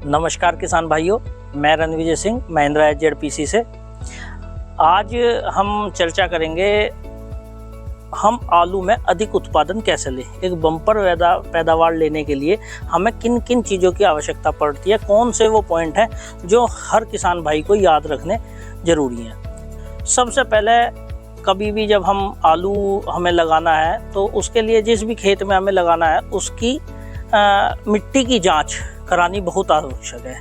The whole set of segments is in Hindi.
नमस्कार किसान भाइयों, मैं रणविजय सिंह महिंद्रा एचजेडपीसी से। आज हम चर्चा करेंगे हम आलू में अधिक उत्पादन कैसे लें। एक बम्पर पैदावार लेने के लिए हमें किन किन चीज़ों की आवश्यकता पड़ती है, कौन से वो पॉइंट हैं जो हर किसान भाई को याद रखने ज़रूरी हैं। सबसे पहले कभी भी जब हम आलू हमें लगाना है तो उसके लिए जिस भी खेत में हमें लगाना है उसकी मिट्टी की जांच करानी बहुत आवश्यक है।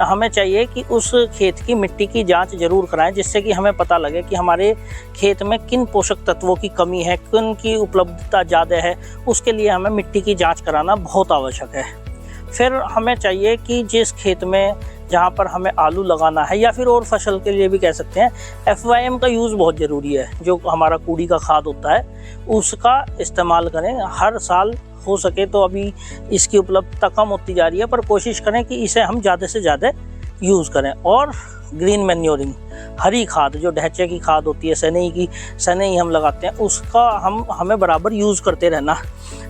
हमें चाहिए कि उस खेत की मिट्टी की जांच जरूर कराएं, जिससे कि हमें पता लगे कि हमारे खेत में किन पोषक तत्वों की कमी है, किन की उपलब्धता ज़्यादा है। उसके लिए हमें मिट्टी की जांच कराना बहुत आवश्यक है। फिर हमें चाहिए कि जिस खेत में जहाँ पर हमें आलू लगाना है या फिर और फसल के लिए भी कह सकते हैं, FYM का यूज़ बहुत ज़रूरी है। जो हमारा कूड़ी का खाद होता है उसका इस्तेमाल करें हर साल। हो सके तो अभी इसकी उपलब्धता कम होती जा रही है, पर कोशिश करें कि इसे हम ज़्यादा से ज़्यादा यूज़ करें। और ग्रीन मैन्योरिंग, हरी खाद जो ढैचे की खाद होती है, सनई हम लगाते हैं, उसका हमें बराबर यूज़ करते रहना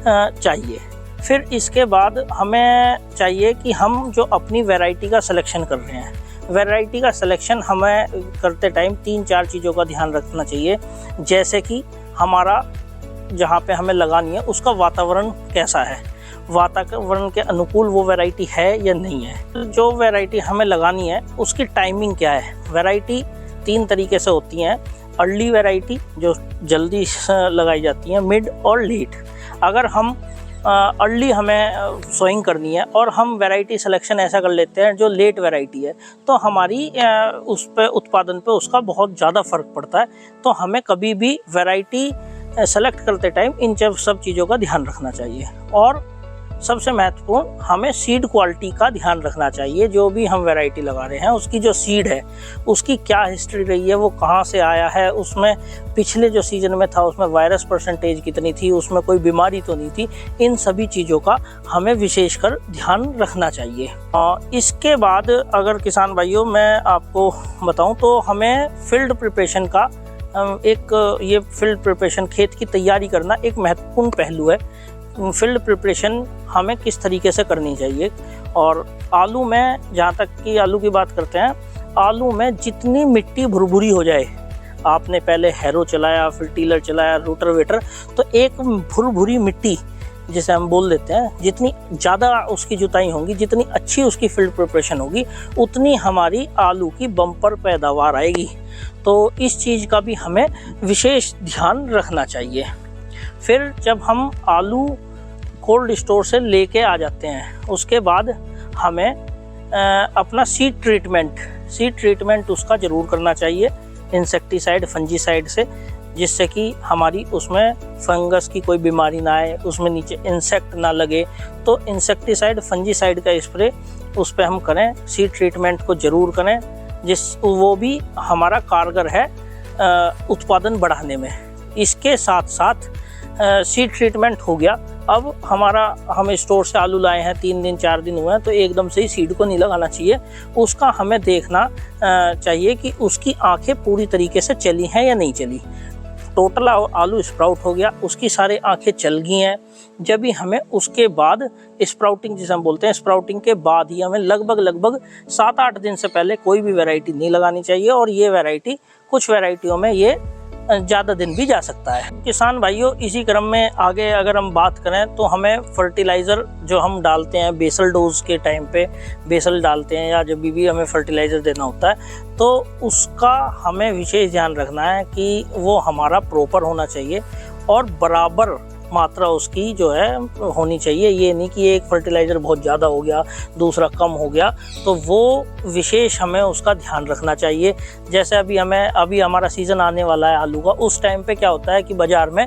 चाहिए। फिर इसके बाद हमें चाहिए कि हम जो अपनी वैरायटी का सिलेक्शन कर रहे हैं, वैरायटी का सिलेक्शन हमें करते टाइम 3-4 चीज़ों का ध्यान रखना चाहिए। जैसे कि हमारा जहाँ पे हमें लगानी है उसका वातावरण कैसा है, वातावरण के अनुकूल वो वैरायटी है या नहीं है। जो वैरायटी हमें लगानी है उसकी टाइमिंग क्या है। वैरायटी 3 तरीके से होती हैं। अर्ली वैरायटी जो जल्दी लगाई जाती है, मिड और लेट। अगर हम अर्ली हमें सोइंग करनी है और हम वैरायटी सिलेक्शन ऐसा कर लेते हैं जो लेट वैरायटी है, तो हमारी उस पे उत्पादन पे उसका बहुत ज़्यादा फ़र्क पड़ता है। तो हमें कभी भी वैरायटी सेलेक्ट करते टाइम इन सब चीज़ों का ध्यान रखना चाहिए। और सबसे महत्वपूर्ण, हमें सीड क्वालिटी का ध्यान रखना चाहिए। जो भी हम वैरायटी लगा रहे हैं उसकी जो सीड है उसकी क्या हिस्ट्री रही है, वो कहाँ से आया है, उसमें पिछले जो सीज़न में था उसमें वायरस परसेंटेज कितनी थी, उसमें कोई बीमारी तो नहीं थी। इन सभी चीज़ों का हमें विशेषकर ध्यान रखना चाहिए। इसके बाद अगर किसान भाइयों मैं आपको बताऊँ तो हमें फील्ड प्रिपरेशन का ये फील्ड प्रिपरेशन, खेत की तैयारी करना एक महत्वपूर्ण पहलू है। फील्ड प्रिपरेशन हमें किस तरीके से करनी चाहिए। और आलू में, जहाँ तक कि आलू की बात करते हैं, आलू में जितनी मिट्टी भुरभुरी हो जाए, आपने पहले हैरो चलाया, फिर टीलर चलाया, रोटावेटर, तो एक भुरभुरी मिट्टी जिसे हम बोल देते हैं, जितनी ज़्यादा उसकी जुताई होगी, जितनी अच्छी उसकी फील्ड प्रिपरेशन होगी, उतनी हमारी आलू की बम्पर पैदावार आएगी। तो इस चीज़ का भी हमें विशेष ध्यान रखना चाहिए। फिर जब हम आलू कोल्ड स्टोर से लेके आ जाते हैं, उसके बाद हमें अपना सीड ट्रीटमेंट उसका ज़रूर करना चाहिए, इंसेक्टिसाइड, फंजीसाइड से, जिससे कि हमारी उसमें फंगस की कोई बीमारी ना आए, उसमें नीचे इंसेक्ट ना लगे। तो इंसेक्टिसाइड, फंजीसाइड का स्प्रे उस पर हम करें, सीड ट्रीटमेंट को ज़रूर करें, वो भी हमारा कारगर है उत्पादन बढ़ाने में। इसके साथ साथ सीड ट्रीटमेंट हो गया। अब हम स्टोर से आलू लाए हैं, 3 दिन 4 दिन हुए हैं, तो एकदम से ही सीड को नहीं लगाना चाहिए। उसका हमें देखना चाहिए कि उसकी आंखें पूरी तरीके से चली हैं या नहीं चली। टोटल आलू स्प्राउट हो गया, उसकी सारी आंखें चल गई हैं, जब भी हमें उसके बाद स्प्राउटिंग, जिसे हम बोलते हैं, स्प्राउटिंग के बाद ही हमें लगभग 7-8 दिन से पहले कोई भी वैरायटी नहीं लगानी चाहिए। और ये वैरायटी, कुछ वैरायटियों में ये ज़्यादा दिन भी जा सकता है। किसान भाइयों, इसी क्रम में आगे अगर हम बात करें तो हमें फर्टिलाइज़र जो हम डालते हैं बेसल डोज के टाइम पे बेसल डालते हैं, या जब भी हमें फर्टिलाइज़र देना होता है, तो उसका हमें विशेष ध्यान रखना है कि वो हमारा प्रॉपर होना चाहिए और बराबर मात्रा उसकी जो है होनी चाहिए। ये नहीं कि एक फर्टिलाइज़र बहुत ज़्यादा हो गया, दूसरा कम हो गया, तो वो विशेष हमें उसका ध्यान रखना चाहिए। जैसे अभी हमारा सीज़न आने वाला है आलू का, उस टाइम पे क्या होता है कि बाज़ार में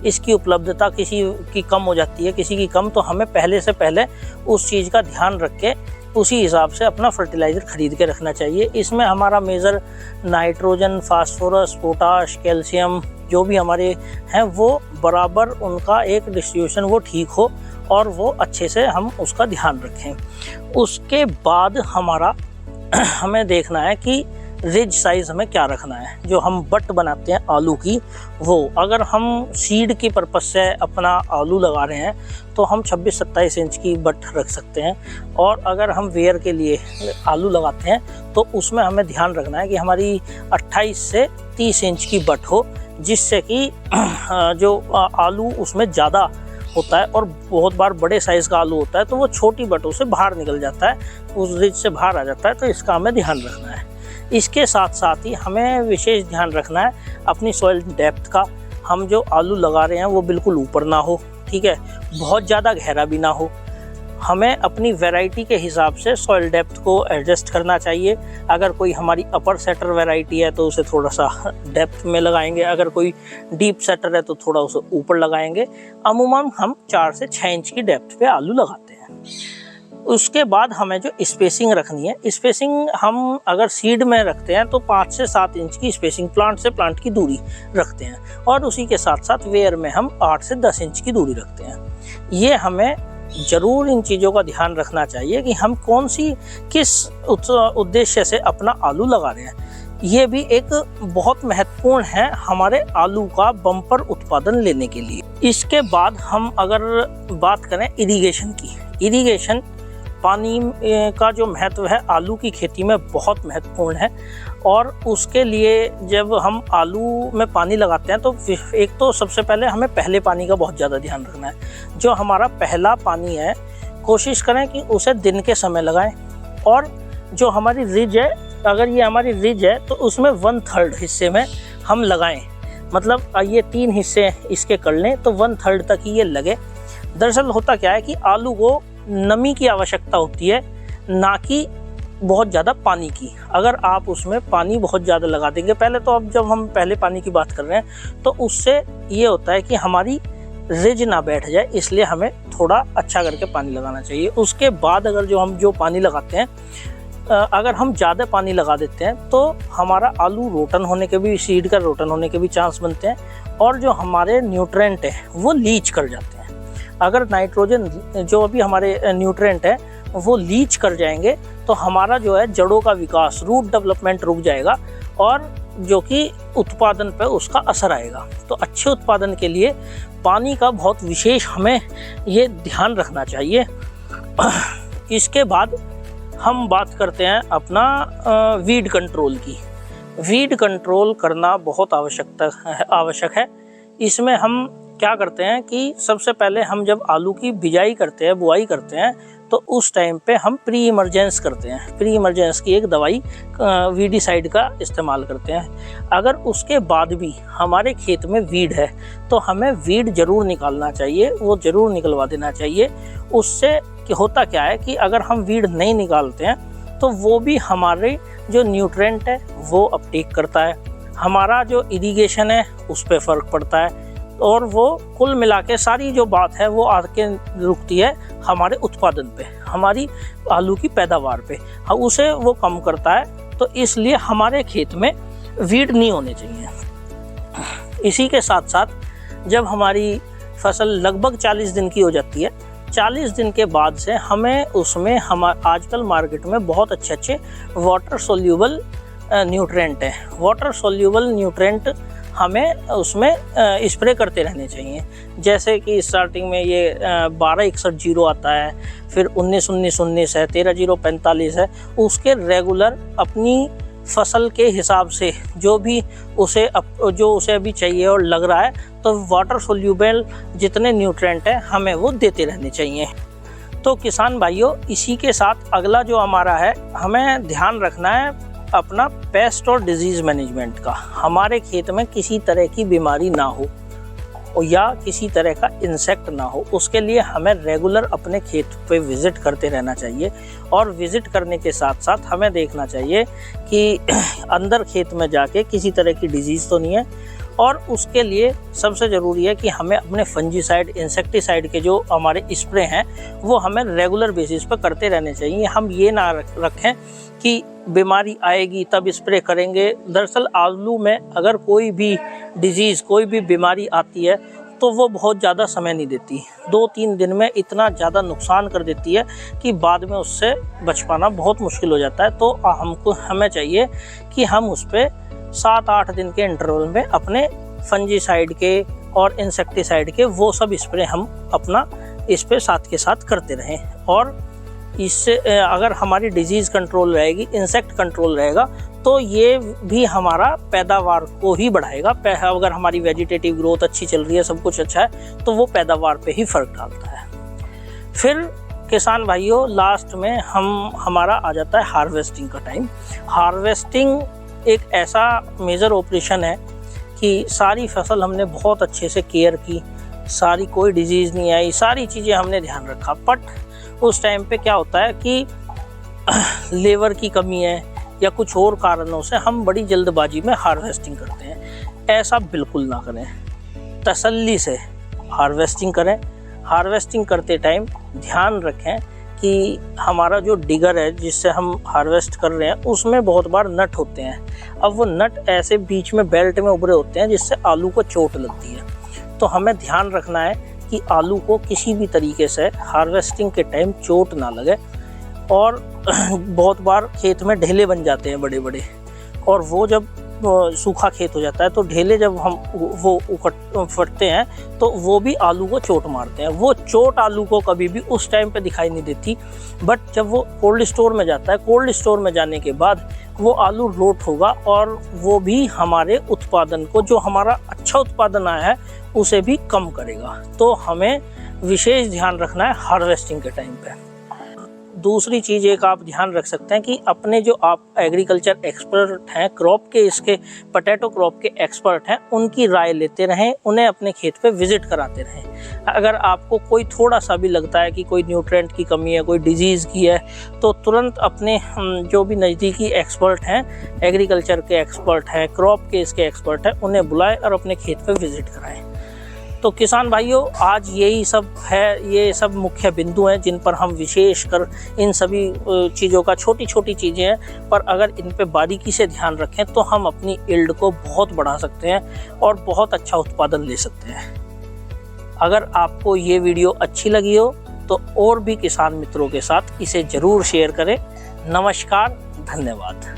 इसकी उपलब्धता किसी की कम हो जाती है, किसी की कम, तो हमें पहले से पहले उस चीज़ का ध्यान रख के उसी हिसाब से अपना फर्टिलाइज़र ख़रीद के रखना चाहिए। इसमें हमारा major nitrogen, phosphorus, potash, calcium जो भी हमारे हैं, वो बराबर उनका एक डिस्ट्रीब्यूशन वो ठीक हो और वो अच्छे से हम उसका ध्यान रखें। उसके बाद हमें देखना है कि रिज साइज़ हमें क्या रखना है। जो हम बट बनाते हैं आलू की, वो अगर हम सीड की पर्पज़ से अपना आलू लगा रहे हैं तो हम 26-27 इंच की बट रख सकते हैं। और अगर हम वेयर के लिए आलू लगाते हैं तो उसमें हमें ध्यान रखना है कि हमारी 28 से 30 इंच की बट हो, जिससे कि जो आलू उसमें ज़्यादा होता है और बहुत बार बड़े साइज़ का आलू होता है तो वो छोटी बटों से बाहर निकल जाता है, उस रिज से बाहर आ जाता है। तो इसका हमें ध्यान रखना है। इसके साथ साथ ही हमें विशेष ध्यान रखना है अपनी सॉइल डेप्थ का। हम जो आलू लगा रहे हैं वो बिल्कुल ऊपर ना हो, ठीक है, बहुत ज़्यादा गहरा भी ना हो। हमें अपनी वैरायटी के हिसाब से सॉइल डेप्थ को एडजस्ट करना चाहिए। अगर कोई हमारी अपर सेटर वैरायटी है तो उसे थोड़ा सा डेप्थ में लगाएंगे, अगर कोई डीप सेटर है तो थोड़ा उसे ऊपर लगाएंगे। अमूमन हम 4 से 6 इंच की डेप्थ पे आलू लगाते हैं। उसके बाद हमें जो स्पेसिंग रखनी है, स्पेसिंग हम अगर सीड में रखते हैं तो 5 से 7 इंच की स्पेसिंग, प्लांट से प्लांट की दूरी रखते हैं। और उसी के साथ साथ वेयर में हम 8 से 10 इंच की दूरी रखते हैं। ये हमें ज़रूर इन चीज़ों का ध्यान रखना चाहिए कि हम किस उद्देश्य से अपना आलू लगा रहे हैं। ये भी एक बहुत महत्वपूर्ण है हमारे आलू का बम्पर उत्पादन लेने के लिए। इसके बाद हम अगर बात करें इरिगेशन की, इरिगेशन पानी का जो महत्व है आलू की खेती में बहुत महत्वपूर्ण है। और उसके लिए जब हम आलू में पानी लगाते हैं तो एक तो सबसे पहले हमें पहले पानी का बहुत ज़्यादा ध्यान रखना है। जो हमारा पहला पानी है कोशिश करें कि उसे दिन के समय लगाएं। और जो हमारी रिज है, अगर ये हमारी रिज है तो उसमें 1/3 हिस्से में हम लगाएं। मतलब ये 3 हिस्से इसके कर लें तो 1/3 तक ही ये लगे। दरअसल होता क्या है कि आलू को नमी की आवश्यकता होती है, ना कि बहुत ज़्यादा पानी की। अगर आप उसमें पानी बहुत ज़्यादा लगा देंगे, पहले तो अब जब हम पहले पानी की बात कर रहे हैं तो उससे ये होता है कि हमारी रिज ना बैठ जाए, इसलिए हमें थोड़ा अच्छा करके पानी लगाना चाहिए। उसके बाद अगर जो पानी लगाते हैं, अगर हम ज़्यादा पानी लगा देते हैं तो हमारा आलू रोटन होने के भी, सीड का रोटन होने के भी चांस बनते हैं। और जो हमारे न्यूट्रेंट है वो लीच कर जाते हैं। अगर नाइट्रोजन जो अभी हमारे न्यूट्रेंट है वो लीच कर जाएंगे तो हमारा जो है जड़ों का विकास, रूट डेवलपमेंट रुक जाएगा और जो कि उत्पादन पर उसका असर आएगा। तो अच्छे उत्पादन के लिए पानी का बहुत विशेष हमें ये ध्यान रखना चाहिए। इसके बाद हम बात करते हैं अपना वीड कंट्रोल की। वीड कंट्रोल करना बहुत आवश्यक है। इसमें हम क्या करते हैं कि सबसे पहले हम जब आलू की बिजाई करते हैं, बुआई करते हैं, तो उस टाइम पे हम प्री इमरजेंस करते हैं। प्री इमरजेंस की एक दवाई वीडीसाइड का इस्तेमाल करते हैं। अगर उसके बाद भी हमारे खेत में वीड है तो हमें वीड ज़रूर निकालना चाहिए, वो ज़रूर निकलवा देना चाहिए। उससे होता क्या है कि अगर हम वीड नहीं निकालते हैं तो वो भी हमारे जो न्यूट्रेंट है वो अपटेक करता है, हमारा जो इरिगेशन है उस पर फ़र्क पड़ता है। और वो कुल मिला के सारी जो बात है वो आके रुकती है हमारे उत्पादन पे, हमारी आलू की पैदावार पे, उसे वो कम करता है। तो इसलिए हमारे खेत में वीड नहीं होने चाहिए। इसी के साथ साथ जब हमारी फसल लगभग 40 दिन की हो जाती है, 40 दिन के बाद से हमें उसमें आजकल मार्केट में बहुत अच्छे वाटर सोल्यूबल न्यूट्रेंट है। वाटर सोल्यूबल न्यूट्रेंट हमें उसमें स्प्रे करते रहने चाहिए। जैसे कि स्टार्टिंग में ये 1261 आता है, फिर 1919 है, 13-0-45 है। उसके रेगुलर अपनी फसल के हिसाब से जो उसे अभी चाहिए और लग रहा है तो वाटर सोल्यूबल जितने न्यूट्रेंट हैं हमें वो देते रहने चाहिए। तो किसान भाइयों, इसी के साथ अगला जो हमारा है, हमें ध्यान रखना है अपना पेस्ट और डिजीज़ मैनेजमेंट का। हमारे खेत में किसी तरह की बीमारी ना हो या किसी तरह का इंसेक्ट ना हो, उसके लिए हमें रेगुलर अपने खेत पे विज़िट करते रहना चाहिए। और विज़िट करने के साथ साथ हमें देखना चाहिए कि अंदर खेत में जाके किसी तरह की डिजीज़ तो नहीं है। और उसके लिए सबसे ज़रूरी है कि हमें अपने फंजीसाइड, इंसेक्टिसाइड के जो हमारे स्प्रे हैं वो हमें रेगुलर बेसिस पर करते रहने चाहिए। हम ये ना रखें कि बीमारी आएगी तब स्प्रे करेंगे। दरअसल आलू में अगर कोई भी डिजीज़, कोई भी बीमारी आती है तो वो बहुत ज़्यादा समय नहीं देती। 2-3 दिन में इतना ज़्यादा नुकसान कर देती है कि बाद में उससे बच पाना बहुत मुश्किल हो जाता है। तो हमें चाहिए कि हम उस पर 7-8 दिन के इंटरवल में अपने फंजीसाइड के और इंसेक्टिसाइड के वो सब स्प्रे हम अपना इस पे साथ के साथ करते रहें। और इससे अगर हमारी डिजीज़ कंट्रोल रहेगी, इंसेक्ट कंट्रोल रहेगा, तो ये भी हमारा पैदावार को ही बढ़ाएगा। अगर हमारी वेजिटेटिव ग्रोथ अच्छी चल रही है, सब कुछ अच्छा है, तो वो पैदावार पे ही फ़र्क डालता है। फिर किसान भाइयों, लास्ट में हमारा आ जाता है हार्वेस्टिंग का टाइम। हार्वेस्टिंग एक ऐसा मेजर ऑपरेशन है कि सारी फसल हमने बहुत अच्छे से केयर की, सारी कोई डिजीज़ नहीं आई, सारी चीज़ें हमने ध्यान रखा, बट उस टाइम पे क्या होता है कि लेबर की कमी है या कुछ और कारणों से हम बड़ी जल्दबाजी में हार्वेस्टिंग करते हैं। ऐसा बिल्कुल ना करें, तसल्ली से हार्वेस्टिंग करें। हार्वेस्टिंग करते टाइम ध्यान रखें कि हमारा जो डिगर है जिससे हम हार्वेस्ट कर रहे हैं उसमें बहुत बार नट होते हैं। अब वो नट ऐसे बीच में बेल्ट में उभरे होते हैं जिससे आलू को चोट लगती है। तो हमें ध्यान रखना है कि आलू को किसी भी तरीके से हार्वेस्टिंग के टाइम चोट ना लगे। और बहुत बार खेत में ढेले बन जाते हैं बड़े बड़े, और वो जब सूखा खेत हो जाता है तो ढेले जब हम वो फटते हैं तो वो भी आलू को चोट मारते हैं। वो चोट आलू को कभी भी उस टाइम पे दिखाई नहीं देती, बट जब वो कोल्ड स्टोर में जाता है, कोल्ड स्टोर में जाने के बाद वो आलू रोट होगा और वो भी हमारे उत्पादन को, जो हमारा अच्छा उत्पादन आया है, उसे भी कम करेगा। तो हमें विशेष ध्यान रखना है हार्वेस्टिंग के टाइम पे। दूसरी चीज़ एक आप ध्यान रख सकते हैं कि अपने जो आप एग्रीकल्चर एक्सपर्ट हैं, क्रॉप के, इसके पोटैटो क्रॉप के एक्सपर्ट हैं, उनकी राय लेते रहें, उन्हें अपने खेत पे विजिट कराते रहें। अगर आपको कोई थोड़ा सा भी लगता है कि कोई न्यूट्रिएंट की कमी है, कोई डिजीज़ की है, तो तुरंत अपने जो भी नज़दीकी एक्सपर्ट हैं, एग्रीकल्चर के एक्सपर्ट हैं, क्रॉप के इसके एक्सपर्ट हैं, उन्हें बुलाएं और अपने खेत पे विजिट कराएं। तो किसान भाइयों, आज यही सब है, ये सब मुख्य बिंदु हैं जिन पर हम विशेष कर इन सभी चीज़ों का, छोटी छोटी चीज़ें हैं, पर अगर इन पे बारीकी से ध्यान रखें तो हम अपनी यील्ड को बहुत बढ़ा सकते हैं और बहुत अच्छा उत्पादन ले सकते हैं। अगर आपको ये वीडियो अच्छी लगी हो तो और भी किसान मित्रों के साथ इसे ज़रूर शेयर करें। नमस्कार, धन्यवाद।